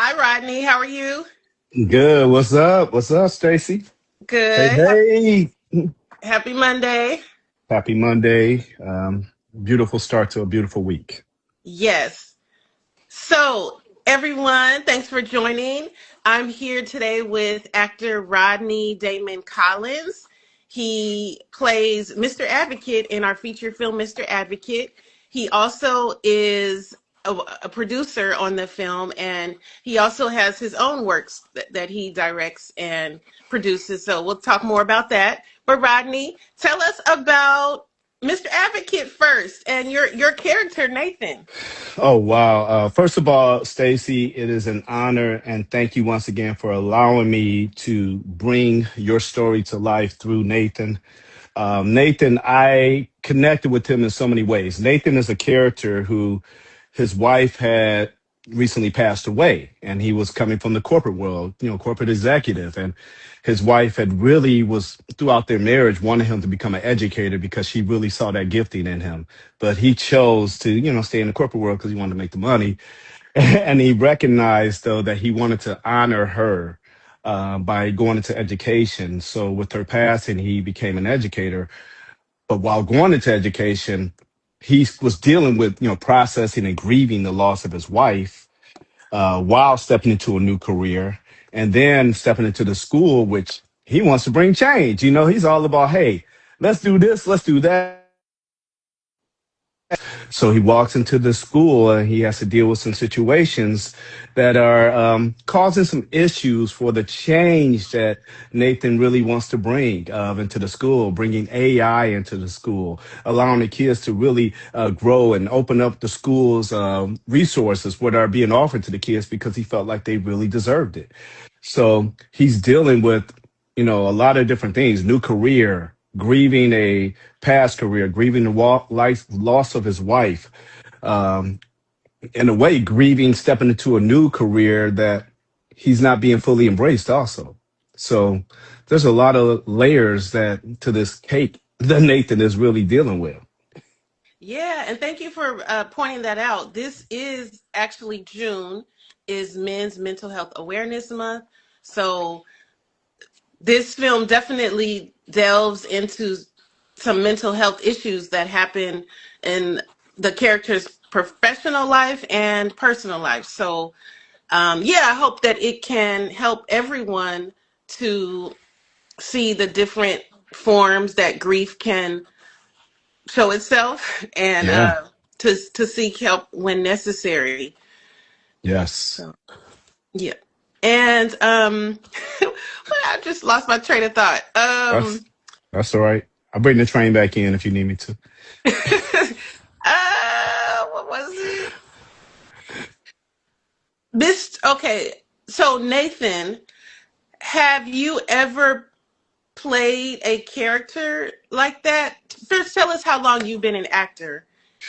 Hi, Rodney. How are you? Good. What's up? What's up, Stacy? Hey, Good. hey. Happy Monday. Happy Monday. Beautiful start to a beautiful week. Yes. So, everyone, thanks for joining. I'm here today with actor Rodney Damon Collins. He plays Mr. Advocate in our feature film, Mr. Advocate. He also is a producer on the film, and he also has his own works that he directs and produces. So, we'll talk more about that. But, Rodney, tell us about Mr. Advocate first and your character, Nathan. Oh, wow. First of all, Stacy, it is an honor and thank you once again for allowing me to bring your story to life through Nathan. Nathan, I connected with him in so many ways. Nathan is a character who his wife had recently passed away, and he was coming from the corporate world, corporate executive. And his wife had really was throughout their marriage wanted him to become an educator because she really saw that gifting in him. But he chose to, stay in the corporate world because he wanted to make the money. And he recognized though that he wanted to honor her by going into education. So with her passing, he became an educator. But while going into education, he was dealing with processing and grieving the loss of his wife while stepping into a new career, and then stepping into the school, which he wants to bring change. He's all about, hey, let's do this, let's do that. So he walks into the school and he has to deal with some situations that are causing some issues for the change that Nathan really wants to bring into the school, bringing AI into the school, allowing the kids to really grow and open up the school's resources, what are being offered to the kids because he felt like they really deserved it. So he's dealing with, a lot of different things, new career, grieving a past career, grieving the loss of his wife, um, in a way, grieving stepping into a new career that he's not being fully embraced also. So there's a lot of layers that to this cake that Nathan is really dealing with. Yeah, and thank you for pointing that out. This is actually June is Men's Mental Health Awareness Month. So this film definitely delves into some mental health issues that happen in the character's professional life and personal life. So yeah, I hope that it can help everyone to see the different forms that grief can show itself and Yeah. to seek help when necessary. Yes. So yeah. And well, I just lost my train of thought. That's that's all right. I'll bring the train back in if you need me to. What was it? This okay. So Nathan, have you ever played a character like that? First, tell us how long you've been an actor,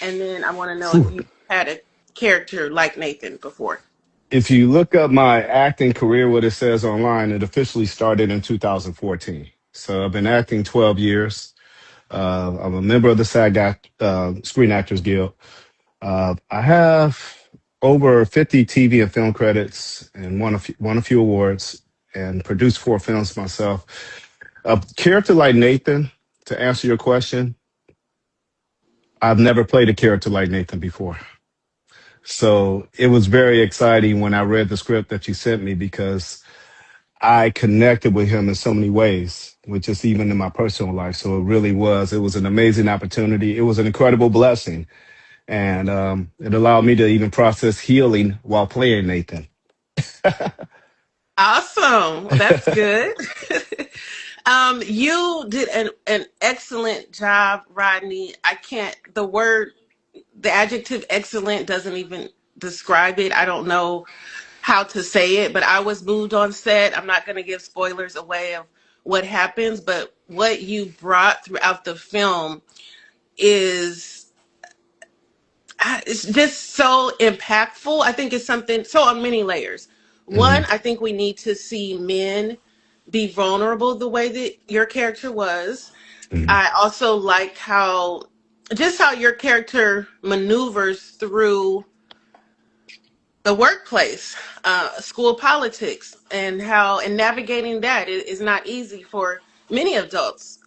and then I want to know if Phew. you had a character like Nathan before. If you look up my acting career, what it says online, it officially started in 2014. So I've been acting 12 years. I'm a member of the Screen Actors Guild. I have over 50 TV and film credits and won a few awards and produced 4 films myself. A character like Nathan, to answer your question, I've never played a character like Nathan before. So it was very exciting when I read the script that you sent me because I connected with him in so many ways, with just even in my personal life. So it was an amazing opportunity. It was an incredible blessing. And it allowed me to even process healing while playing Nathan. Awesome. Well, that's good. You did an excellent job, Rodney. I can't, the adjective excellent doesn't even describe it. I don't know how to say it, but I was moved on set. I'm not going to give spoilers away of what happens, but what you brought throughout the film is it's just so impactful. I think it's something so on many layers. One, Mhm. I think we need to see men be vulnerable the way that your character was. Mhm. I also like how your character maneuvers through the workplace, school politics, and how and navigating that is not easy for many adults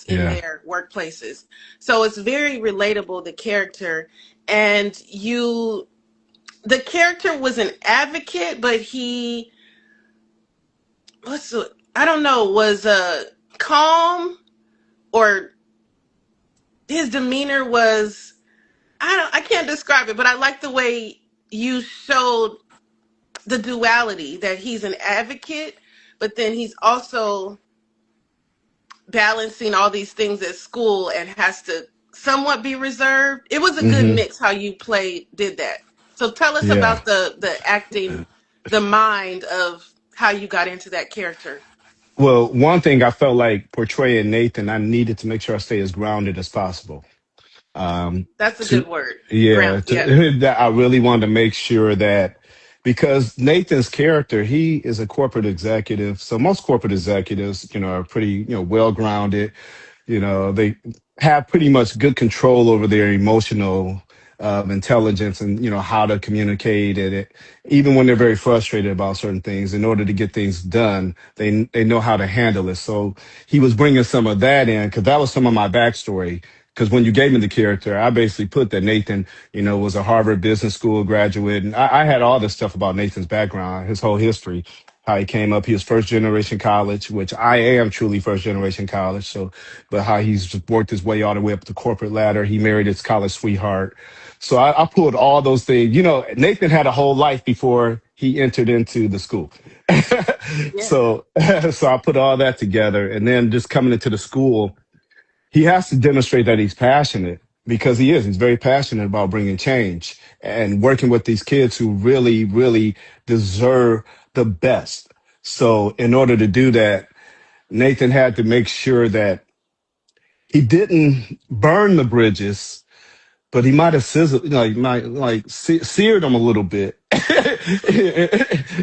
in Yeah. their workplaces. So it's very relatable, the character. And the character was an advocate, but he I don't know, was calm, or his demeanor was, I can't describe it, but I like the way you showed the duality, that he's an advocate, but then he's also balancing all these things at school and has to somewhat be reserved. It was a good Hmm. mix how you did that. So tell us Yeah. about the acting, the mind of how you got into that character. Well, one thing I felt like portraying Nathan, I needed to make sure I stay as grounded as possible. That's a To good word. Yeah, Ground. Yeah. that I really wanted to make sure that, because Nathan's character, he is a corporate executive. So most corporate executives, are pretty, well grounded. They have pretty much good control over their emotional intelligence, and how to communicate it. Even when they're very frustrated about certain things, in order to get things done, they know how to handle it. So he was bringing some of that in, because that was some of my backstory. Because when you gave me the character, I basically put that Nathan, was a Harvard Business School graduate, and I had all this stuff about Nathan's background, his whole history, how he came up. He was first generation college, which I am truly first generation college. So, but how he's just worked his way all the way up the corporate ladder. He married his college sweetheart. So I pulled all those things. Nathan had a whole life before he entered into the school. Yeah. so, so I put all that together, and then just coming into the school, he has to demonstrate that he's passionate, because he is. He's very passionate about bringing change and working with these kids who really, really deserve the best. So, in order to do that, Nathan had to make sure that he didn't burn the bridges, but he might have sizzled, he might seared them a little bit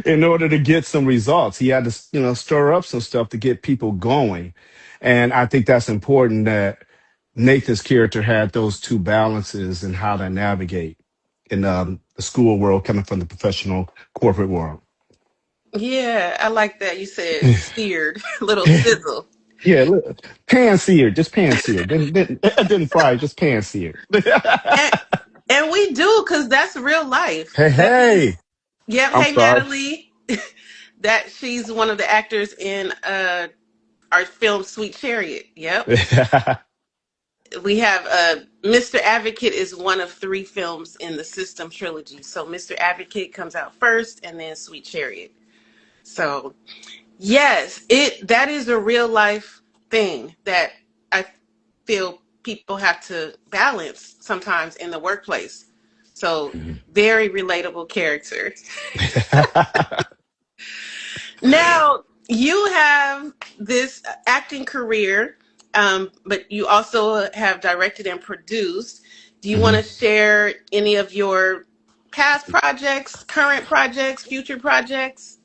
in order to get some results. He had to, stir up some stuff to get people going. And I think that's important, that Nathan's character had those two balances and how to navigate in the school world, coming from the professional corporate world. Yeah, I like that. You said seared, little sizzle. Yeah, look, pan seared, just pan seared. Didn't fry, just pan seared. And and we do, because that's real life. Hey, That hey, is, yep. I'm Hey, sorry. Natalie, that she's one of the actors in our film Sweet Chariot. Yep. We have Mr. Advocate is one of three films in the System trilogy. So Mr. Advocate comes out first, and then Sweet Chariot. So yes, it that is a real life thing that I feel people have to balance sometimes in the workplace. So very relatable character. Now you have this acting career, but you also have directed and produced. Do you want to Mhm. share any of your past projects, current projects, future projects?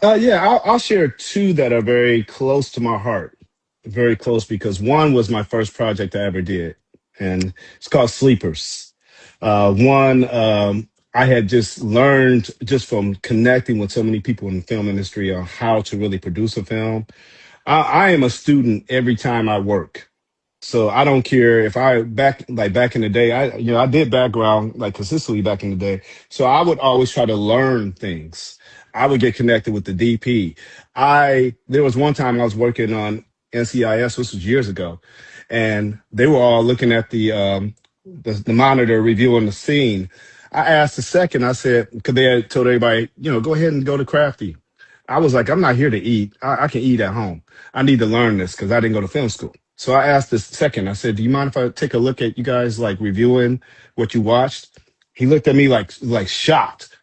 Yeah, I'll share two that are very close to my heart. Very close, because one was my first project I ever did, and it's called Sleepers. One, I had just learned, just from connecting with so many people in the film industry, on how to really produce a film. I am a student every time I work. So I don't care if back in the day, I did background like consistently back in the day. So I would always try to learn things. I would get connected with the DP. There was one time I was working on NCIS, this was years ago, and they were all looking at the monitor, reviewing the scene. I asked the second, I said, because they had told everybody, go ahead and go to Crafty. I was like, I'm not here to eat. I can eat at home. I need to learn this, because I didn't go to film school. So I asked this second, I said, do you mind if I take a look at you guys, like, reviewing what you watched? He looked at me like shocked.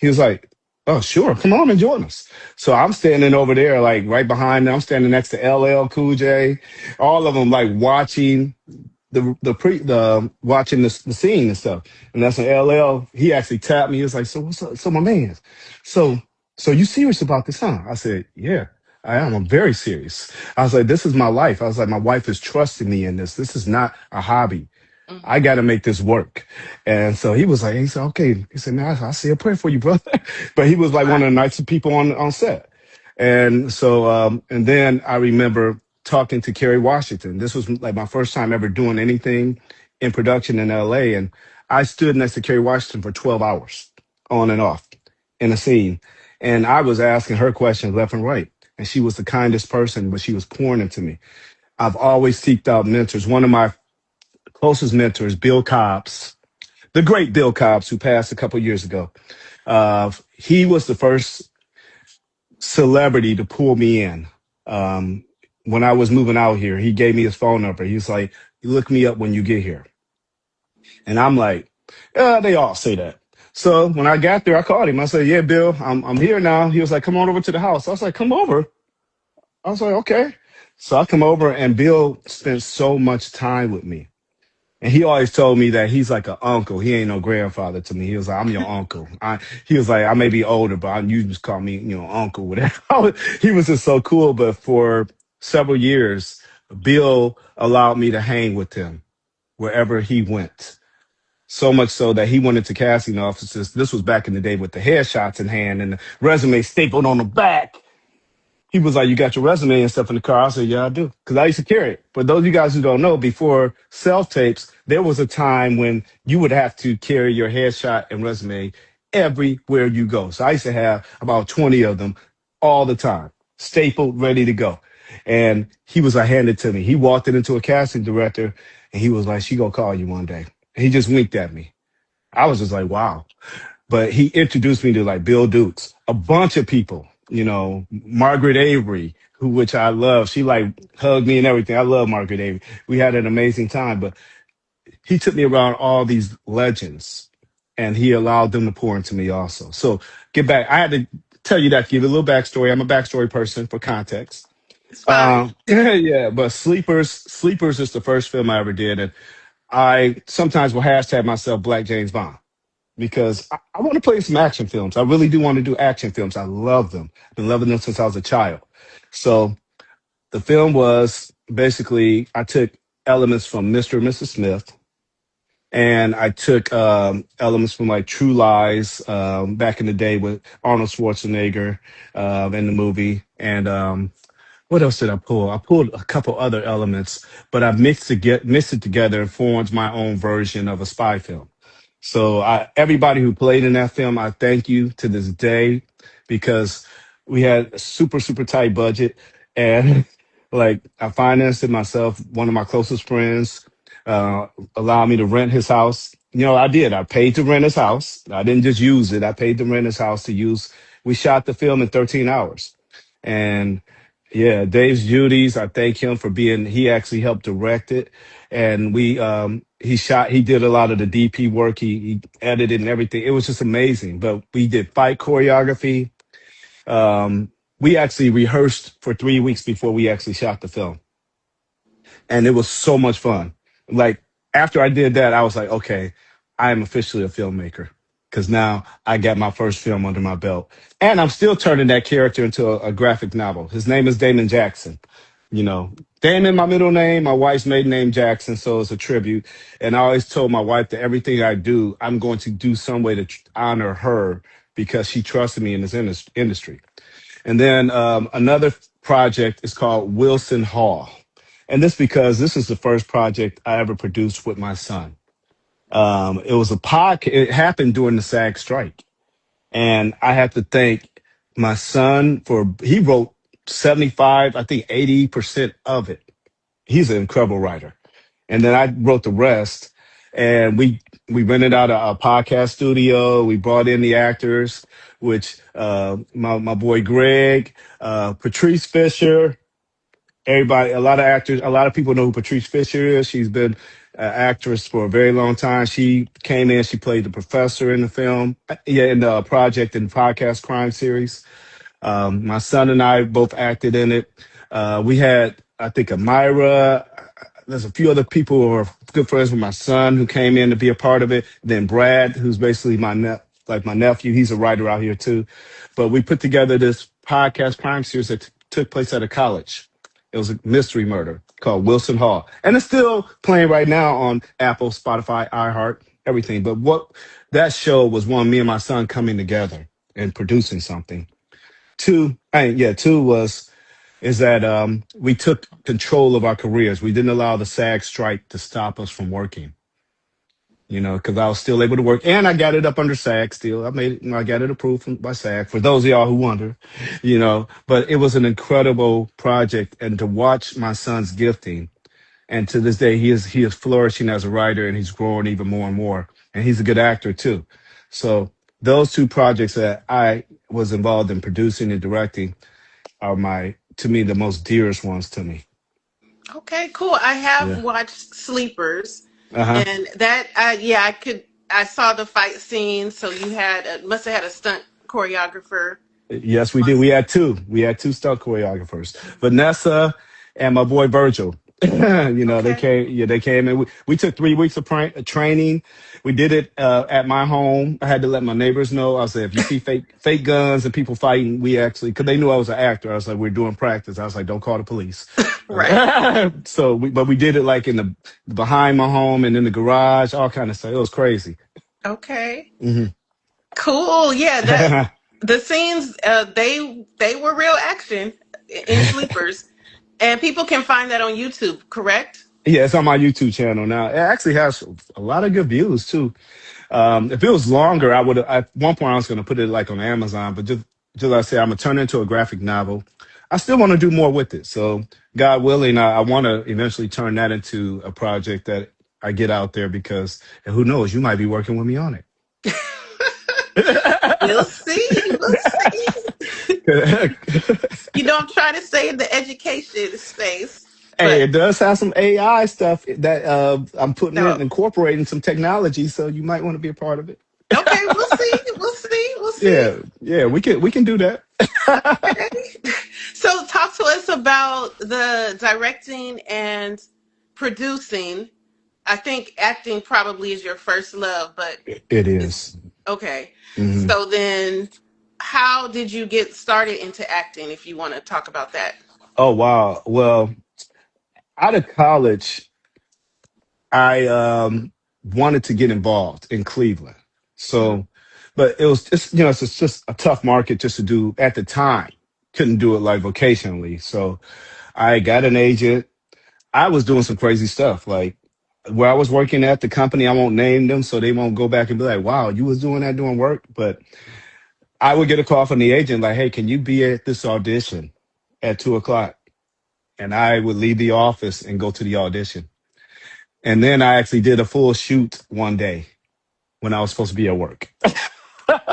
He was like, oh, sure, come on and join us. So I'm standing over there, like right behind them. I'm standing next to LL Cool J, all of them, like watching the watching the scene and stuff. And that's when LL, he actually tapped me. He was like, so what's up? So my man, so you serious about this, huh? I said, yeah, I am. I'm very serious. I was like, this is my life. I was like, my wife is trusting me in this. This is not a hobby. I Hmm. got to make this work. And so he said, okay. He said, man, I say a prayer for you, brother. But he was like one Right. of the nicest people on set. And so, and then I remember talking to Kerry Washington. This was like my first time ever doing anything in production in LA. And I stood next to Kerry Washington for 12 hours on and off in a scene. And I was asking her questions left and right. And she was the kindest person, but she was pouring into me. I've always seeked out mentors. One of my closest mentors, Bill Cobbs, the great Bill Cobbs, who passed a couple years ago. He was the first celebrity to pull me in. Um, when I was moving out here, he gave me his phone number. He was like, "You look me up when you get here." And I'm like, "Yeah, they all say that." So when I got there, I called him. I said, "Yeah, Bill, I'm here now." He was like, "Come on over to the house." I was like, "Come over." I was like, "Okay." So I come over, and Bill spent so much time with me. And he always told me that he's like an uncle. He ain't no grandfather to me. He was like, I'm your uncle. He was like, I may be older, but you just call me, uncle, whatever. He was just so cool. But for several years, Bill allowed me to hang with him wherever he went. So much so that he went into casting offices. This was back in the day with the headshots in hand and the resume stapled on the back. He was like, "You got your resume and stuff in the car?" I said, "Yeah, I do." Because I used to carry it. For those of you guys who don't know, before self tapes, there was a time when you would have to carry your headshot and resume everywhere you go. So I used to have about 20 of them all the time, stapled, ready to go. And he was like, "Hand it to me." He walked it into a casting director and he was like, "She gonna call you one day." And he just winked at me. I was just like, wow. But he introduced me to like Bill Dukes, a bunch of people, Margaret Avery, which I love. She like hugged me and everything. I love Margaret Avery. We had an amazing time, but he took me around all these legends and he allowed them to pour into me also. So get back. I had to tell you that, give you a little backstory. I'm a backstory person for context. It's fine. Yeah, but Sleepers is the first film I ever did. And I sometimes will hashtag myself Black James Bond because I want to play some action films. I really do want to do action films. I love them. I've been loving them since I was a child. So the film was basically I took elements from Mr. and Mrs. Smith, and I took elements from like True Lies back in the day with Arnold Schwarzenegger in the movie, and what else did I pull? I pulled a couple other elements, but I mixed it together and formed my own version of a spy film. So everybody who played in that film, I thank you to this day because we had a super, super tight budget. And like I financed it myself. One of my closest friends uh, allowed me to rent his house. I did. I paid to rent his house. I didn't just use it. I paid to rent his house to use. We shot the film in 13 hours. And yeah, Dave's Judy's. I thank him for he actually helped direct it. And he did a lot of the DP work. He edited and everything. It was just amazing. But we did fight choreography. Um, we actually rehearsed for 3 weeks before we actually shot the film. And it was so much fun. Like after I did that, I was like, okay, I am officially a filmmaker because now I got my first film under my belt, and I'm still turning that character into a graphic novel. His name is Damon Jackson. You know, Damon, my middle name, my wife's maiden name Jackson, so it's a tribute. And I always told my wife that everything I do, I'm going to do some way to honor her because she trusted me in this industry. And then another project is called Wilson Hall. And this because this is the first project I ever produced with my son. It was a podcast. It happened during the SAG strike. And I have to thank my son he wrote 75, I think 80% of it. He's an incredible writer. And then I wrote the rest. And we rented out a podcast studio. We brought in the actors, which my boy Greg, Patrice Fisher, everybody, a lot of actors, a lot of people know who Patrice Fisher is. She's been an actress for a very long time. She came in, she played the professor in the film, yeah, in the project and podcast crime series. My son and I both acted in it. We had, I think, Amira. There's a few other people who are good friends with my son who came in to be a part of it. Then Brad, who's basically like my nephew. He's a writer out here too. But we put together this podcast crime series that took place at a college. It was a mystery murder called Wilson Hall, and it's still playing right now on Apple, Spotify, iHeart, everything. But what that show was, one, me and my son coming together and producing something. Two, yeah, two was is that we took control of our careers. We didn't allow the SAG strike to stop us from working. Because I was still able to work, and I got it up under SAG. Still, I made it. I got it approved by SAG. For those of y'all who wonder, but it was an incredible project, and to watch my son's gifting, and to this day, he is flourishing as a writer, and he's growing even more and more, and he's a good actor too. So those two projects that I was involved in producing and directing are to me, the most dearest ones to me. Okay, cool. I have Yeah. watched Sleepers, Uh huh. and that, yeah, I saw the fight scene. So you must have had a stunt choreographer. Yes, we did. We had two. We had two stunt choreographers, Vanessa and my boy Virgil. They Okay. came. Yeah, they came, and we took 3 weeks of training. We did it at my home. I had to let my neighbors know. I said, if you see fake guns and people fighting, we actually, because they knew I was an actor. I was like, we're doing practice. I was like, don't call the police. Right. But we did it like in the behind my home and in the garage, all kind of stuff. It was crazy. Okay. Hmm. Cool. Yeah, the scenes, they were real action in Sleepers, and people can find that on YouTube, correct? Yeah, it's on my YouTube channel now. It actually has a lot of good views too. If it was longer, I would. At one point, I was going to put it like on Amazon, but just like I say, I'm gonna turn it into a graphic novel. I still want to do more with it. So, God willing, I want to eventually turn that into a project that I get out there because, and who knows, you might be working with me on We'll see. We'll see. it. I'm trying to stay in the education space, Hey, but it does have some AI stuff that I'm putting no. in, incorporating some technology, so you might want to be a part of it. Okay, we'll see. We'll see. We'll see. Yeah, yeah, we can do that. Okay. So talk to us about the directing and producing. I think acting probably is your first love, but It it's is. okay. Hmm. So then how did you get started into acting if you want to talk about that? Oh wow. Well, out of college, I wanted to get involved in Cleveland. Mhm. So, but it was just it's just a tough market just to do at the time. Couldn't do it like vocationally. So I got an agent. I was doing some crazy stuff like where I was working at the company. I won't name them so they won't go back and be like, "Wow, you was doing that doing work." But I would get a call from the agent like, "Hey, can you be at this audition at 2 o'clock?" And I would leave the office and go to the audition. And then I actually did a full shoot one day when I was supposed to be at work.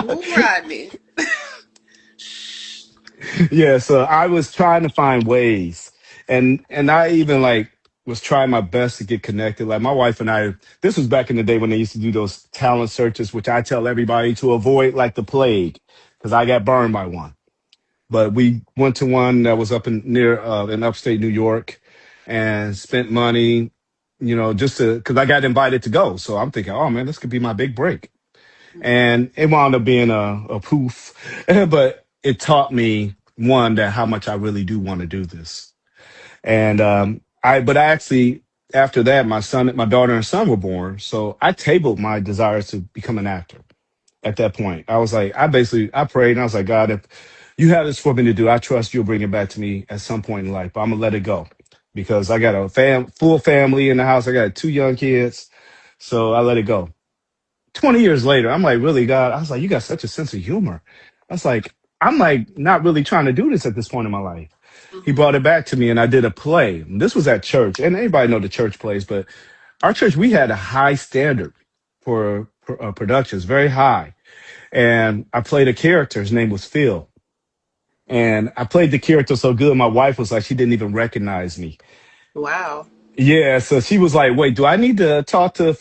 Ooh, Rodney. Yeah, so I was trying to find ways, and I even like was trying my best to get connected. Like my wife and I, this was back in the day when they used to do those talent searches, which I tell everybody to avoid like the plague, because I got burned by one. But we went to one that was up in upstate New York, and spent money, just to because I got invited to go. So I'm thinking, oh man, this could be my big break, and it wound up being a poof. But it taught me one that how much I really do want to do this. And I actually after that my daughter and son were born, so I tabled my desires to become an actor. At that point, I was like, I prayed and I was like, God, if you have this for me to do, I trust you'll bring it back to me at some point in life. But I'm gonna let it go because I got a full family in the house. I got two young kids, so I let it go. 20 years later, I'm like, really, God? I was like, you got such a sense of humor. I was like, I'm like not really trying to do this at this point in my life. He Mhm. brought it back to me and I did a play. This was at church, and anybody know the church plays, but our church, we had a high standard for productions, very high. And I played a character. His name was Phil. And I played the character so good, my wife was like, she didn't even recognize me. Wow. Yeah, so she was like, "Wait, do I need to talk to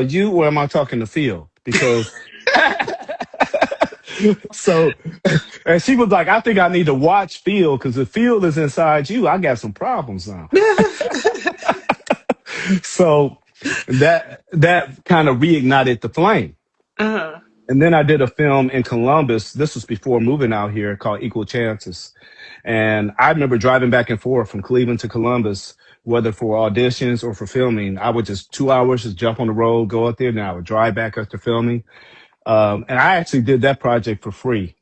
you, or am I talking to Phil?" Because so, and she was like, "I think I need to watch Phil because if Phil is inside you, I got some problems now." So that kind of reignited the flame. Uh-huh. And then I did a film in Columbus. This was before moving out here, called Equal Chances. And I remember driving back and forth from Cleveland to Columbus, whether for auditions or for filming. I would just 2 hours, just jump on the road, go out there, and I would drive back after filming. And I actually did that project for free,